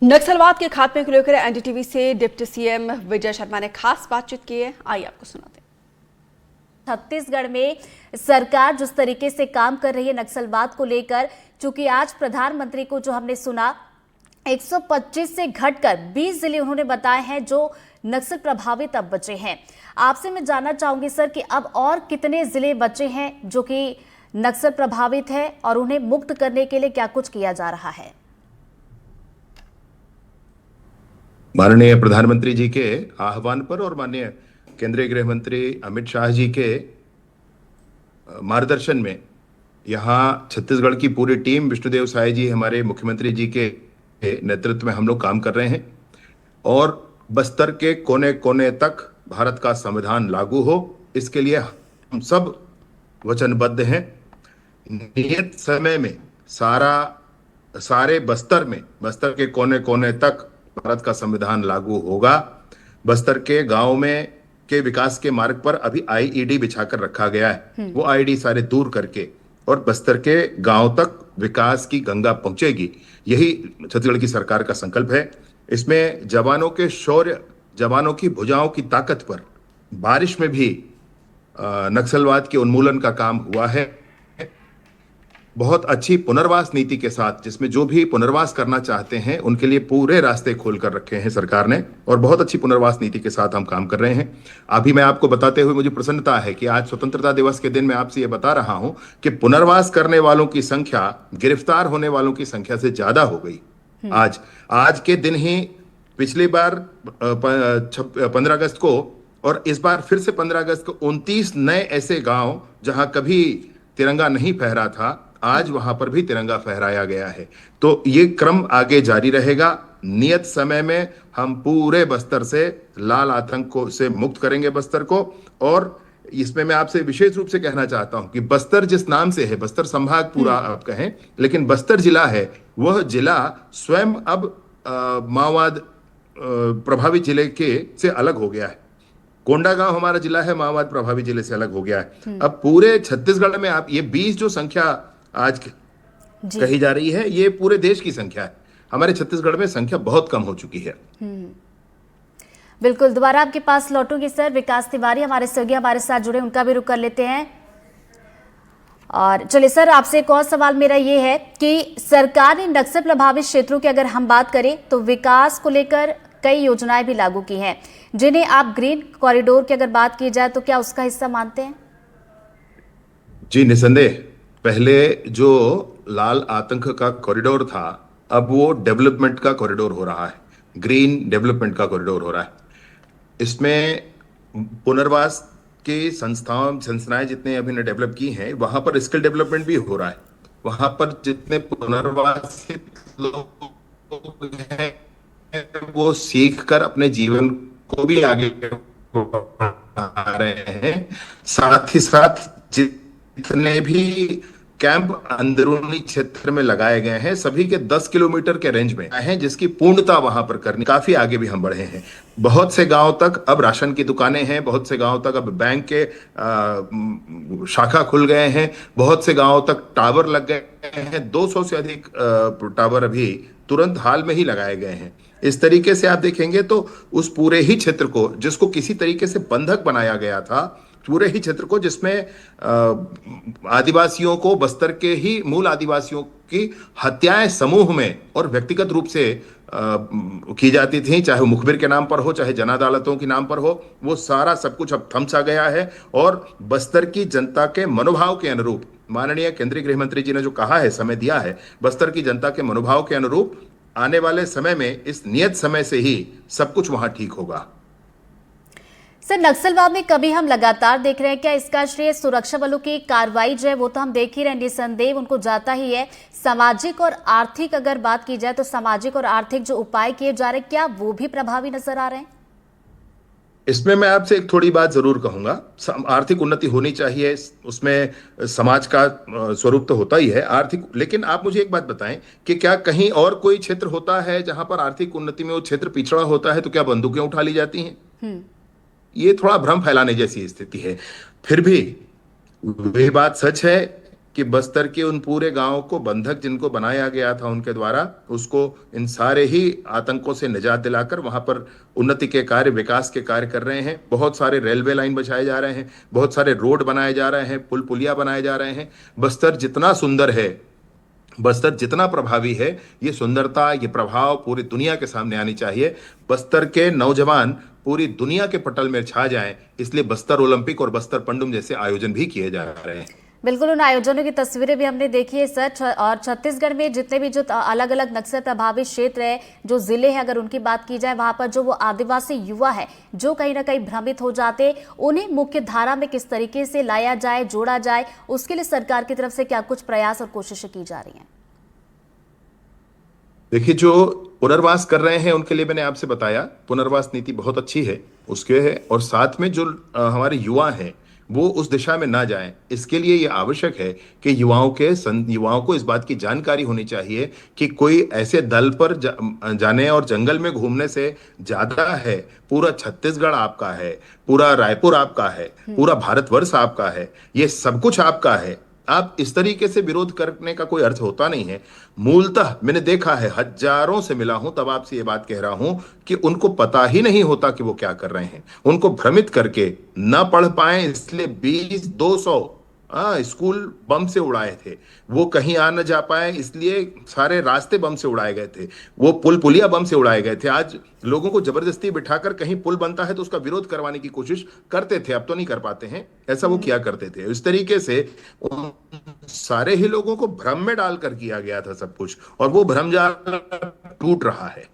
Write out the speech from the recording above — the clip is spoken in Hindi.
नक्सलवाद के खात्मे को लेकर एनडीटीवी से डिप्टी सीएम विजय शर्मा ने खास बातचीत की है। आइए आपको सुनाते हैं। छत्तीसगढ़ में सरकार जिस तरीके से काम कर रही है नक्सलवाद को लेकर, चूंकि आज प्रधानमंत्री को जो हमने सुना 125 से घटकर 20 जिले उन्होंने बताए हैं जो नक्सल प्रभावित अब बचे हैं। आपसे मैं जानना चाहूंगी सर कि अब और कितने जिले बचे हैं जो कि नक्सल प्रभावित है और उन्हें मुक्त करने के लिए क्या कुछ किया जा रहा है? माननीय प्रधानमंत्री जी के आह्वान पर और माननीय केंद्रीय गृह मंत्री अमित शाह जी के मार्गदर्शन में यहाँ छत्तीसगढ़ की पूरी टीम, विष्णुदेव साय जी हमारे मुख्यमंत्री जी के नेतृत्व में हम लोग काम कर रहे हैं और बस्तर के कोने कोने तक भारत का संविधान लागू हो, इसके लिए हम सब वचनबद्ध हैं। नियत समय में सारे बस्तर के कोने कोने तक भारत का संविधान लागू होगा। बस्तर के गांव में के विकास के मार्ग पर अभी आईईडी बिछाकर रखा गया है, वो आईडी सारे दूर करके और बस्तर के गांव तक विकास की गंगा पहुंचेगी। यही छत्तीसगढ़ की सरकार का संकल्प है। इसमें जवानों के शौर्य, जवानों की भुजाओं की ताकत पर बारिश में भी नक्सलवाद के उन्मूलन का काम हुआ है। बहुत अच्छी पुनर्वास नीति के साथ, जिसमें जो भी पुनर्वास करना चाहते हैं उनके लिए पूरे रास्ते खोल कर रखे हैं सरकार ने, और बहुत अच्छी पुनर्वास नीति के साथ हम काम कर रहे हैं। अभी मैं आपको बताते हुए मुझे प्रसन्नता है कि आज स्वतंत्रता दिवस के दिन मैं आपसे ये बता रहा हूं कि पुनर्वास करने वालों की संख्या गिरफ्तार होने वालों की संख्या से ज्यादा हो गई। आज के दिन ही पिछली बार 15 अगस्त को और इस बार फिर से 15 अगस्त को 29 नए ऐसे गांव जहां कभी तिरंगा नहीं फहरा था, आज वहां पर भी तिरंगा फहराया गया है। तो ये क्रम आगे जारी रहेगा। नियत समय में हम पूरे बस्तर से लाल आतंक को से मुक्त करेंगे बस्तर को। और इसमें मैं आपसे विशेष रूप से कहना चाहता हूं कि बस्तर जिस नाम से है, बस्तर संभाग पूरा आप कहें, लेकिन बस्तर जिला है, वह जिला स्वयं अब माओवाद प्रभावित जिले के से अलग हो गया है। कोंडागांव हमारा जिला है, माओवाद प्रभावित जिले से अलग हो गया है। अब पूरे छत्तीसगढ़ में आप ये 20 जो संख्या आज कही जा रही है, ये पूरे देश की संख्या है। हमारे छत्तीसगढ़ में संख्या बहुत कम हो चुकी है। बिल्कुल, दोबारा आपके पास लौटूंगी सर। विकास तिवारी हमारे सहयोगी हमारे साथ जुड़े, उनका भी रुख कर लेते हैं। और चलिए सर, आपसे एक और सवाल मेरा ये है कि सरकार ने नक्सल प्रभावित क्षेत्रों की अगर हम बात करें तो विकास को लेकर कई योजनाएं भी लागू की हैं, जिन्हें आप ग्रीन कॉरिडोर की अगर बात की जाए तो क्या उसका हिस्सा मानते हैं? जी निसंदेह। पहले जो लाल आतंक का कॉरिडोर था, अब वो डेवलपमेंट का कॉरिडोर हो रहा है, ग्रीन डेवलपमेंट का कॉरिडोर हो रहा है। इसमें पुनर्वास की संस्थाएं जितने अभी ने डेवलप की हैं, वहां पर स्किल डेवलपमेंट भी हो रहा है। वहां पर जितने पुनर्वासित लोग हैं वो सीख कर अपने जीवन को भी आगे बढ़ा रहे हैं। साथ ही साथ जितने भी कैंप अंदरूनी क्षेत्र में लगाए गए हैं, सभी के 10 किलोमीटर के रेंज में हैं, जिसकी पूर्णता वहां पर करनी, काफी आगे भी हम बढ़े हैं। बहुत से गांव तक अब राशन की दुकानें हैं, बहुत से गांव तक अब बैंक के शाखा खुल गए हैं, बहुत से गांव तक टावर लग गए हैं। 200 से अधिक टावर अभी तुरंत हाल में ही लगाए गए हैं। इस तरीके से आप देखेंगे तो उस पूरे ही क्षेत्र को, जिसको किसी तरीके से बंधक बनाया गया था, पूरे ही क्षेत्र को, जिसमें आदिवासियों को, बस्तर के ही मूल आदिवासियों की हत्याएं समूह में और व्यक्तिगत रूप से की जाती थी, चाहे वो मुखबिर के नाम पर हो, चाहे जन अदालतों के नाम पर हो, वो सारा सब कुछ अब थम सा गया है। और बस्तर की जनता के मनोभाव के अनुरूप माननीय केंद्रीय गृह मंत्री जी ने जो कहा है, समय दिया है, बस्तर की जनता के मनोभाव के अनुरूप आने वाले समय में इस नियत समय से ही सब कुछ वहां ठीक होगा। सर, नक्सलवाद में कभी हम लगातार देख रहे हैं, क्या इसका श्रेय सुरक्षा बलों की कार्रवाई जो है वो तो हम देख ही रहे हैं, निसंदेह उनको जाता ही है। सामाजिक और आर्थिक अगर बात की जाए तो सामाजिक और आर्थिक जो उपाय किए जा रहे हैं, क्या वो भी प्रभावी नजर आ रहे हैं? इसमें मैं आपसे एक थोड़ी बात जरूर कहूंगा। आर्थिक उन्नति होनी चाहिए, उसमें समाज का स्वरूप तो होता ही है आर्थिक, लेकिन आप मुझे एक बात बताएं कि क्या कहीं और कोई क्षेत्र होता है जहां पर आर्थिक उन्नति में वो क्षेत्र पिछड़ा होता है तो क्या बंदूकें उठा ली जाती हैं? ये थोड़ा भ्रम फैलाने जैसी स्थिति है। फिर भी वही बात सच है कि बस्तर के उन पूरे गांव को बंधक जिनको बनाया गया था उनके द्वारा, उसको इन सारे ही आतंकों से निजात दिलाकर वहां पर उन्नति के कार्य, विकास के कार्य कर रहे हैं। बहुत सारे रेलवे लाइन बिछाए जा रहे हैं, बहुत सारे रोड बनाए जा रहे हैं, पुल पुलिया बनाए जा रहे हैं। बस्तर जितना सुंदर है, बस्तर जितना प्रभावी है, ये सुंदरता, ये प्रभाव पूरी दुनिया के सामने आनी चाहिए। बस्तर के नौजवान पूरी दुनिया के पटल में छा जाएं, इसलिए बस्तर ओलंपिक और बस्तर पंडुम जैसे आयोजन भी किए जा रहे हैं। बिल्कुल, उन आयोजनों की तस्वीरें भी हमने देखी है सर। और छत्तीसगढ़ में जितने भी जो अलग अलग नक्सल प्रभावित क्षेत्र है, जो जिले हैं, अगर उनकी बात की जाए, वहां पर जो वो आदिवासी युवा है जो कहीं ना कहीं भ्रमित हो जाते, उन्हें मुख्य धारा में किस तरीके से लाया जाए, जोड़ा जाए, उसके लिए सरकार की तरफ से क्या कुछ प्रयास और कोशिशें की जा रही हैं? देखिए, जो पुनर्वास कर रहे हैं उनके लिए मैंने आपसे बताया, पुनर्वास नीति बहुत अच्छी है उसके है, और साथ में जो हमारे युवा हैं वो उस दिशा में ना जाएं, इसके लिए ये आवश्यक है कि युवाओं को इस बात की जानकारी होनी चाहिए कि कोई ऐसे दल पर जाने और जंगल में घूमने से ज्यादा है। पूरा छत्तीसगढ़ आपका है, पूरा रायपुर आपका है, पूरा भारतवर्ष आपका है, ये सब कुछ आपका है। आप इस तरीके से विरोध करने का कोई अर्थ होता नहीं है। मूलतः मैंने देखा है, हजारों से मिला हूं, तब आपसे ये बात कह रहा हूं कि उनको पता ही नहीं होता कि वो क्या कर रहे हैं। उनको भ्रमित करके ना पढ़ पाए इसलिए 20-200 स्कूल बम से उड़ाए थे, वो कहीं आ न जा पाए इसलिए सारे रास्ते बम से उड़ाए गए थे, वो पुल पुलिया बम से उड़ाए गए थे। आज लोगों को जबरदस्ती बिठाकर कहीं पुल बनता है तो उसका विरोध करवाने की कोशिश करते थे, अब तो नहीं कर पाते हैं, ऐसा वो किया करते थे। इस तरीके से उन सारे ही लोगों को भ्रम में डालकर किया गया था सब कुछ, और वो भ्रम जाल टूट रहा है।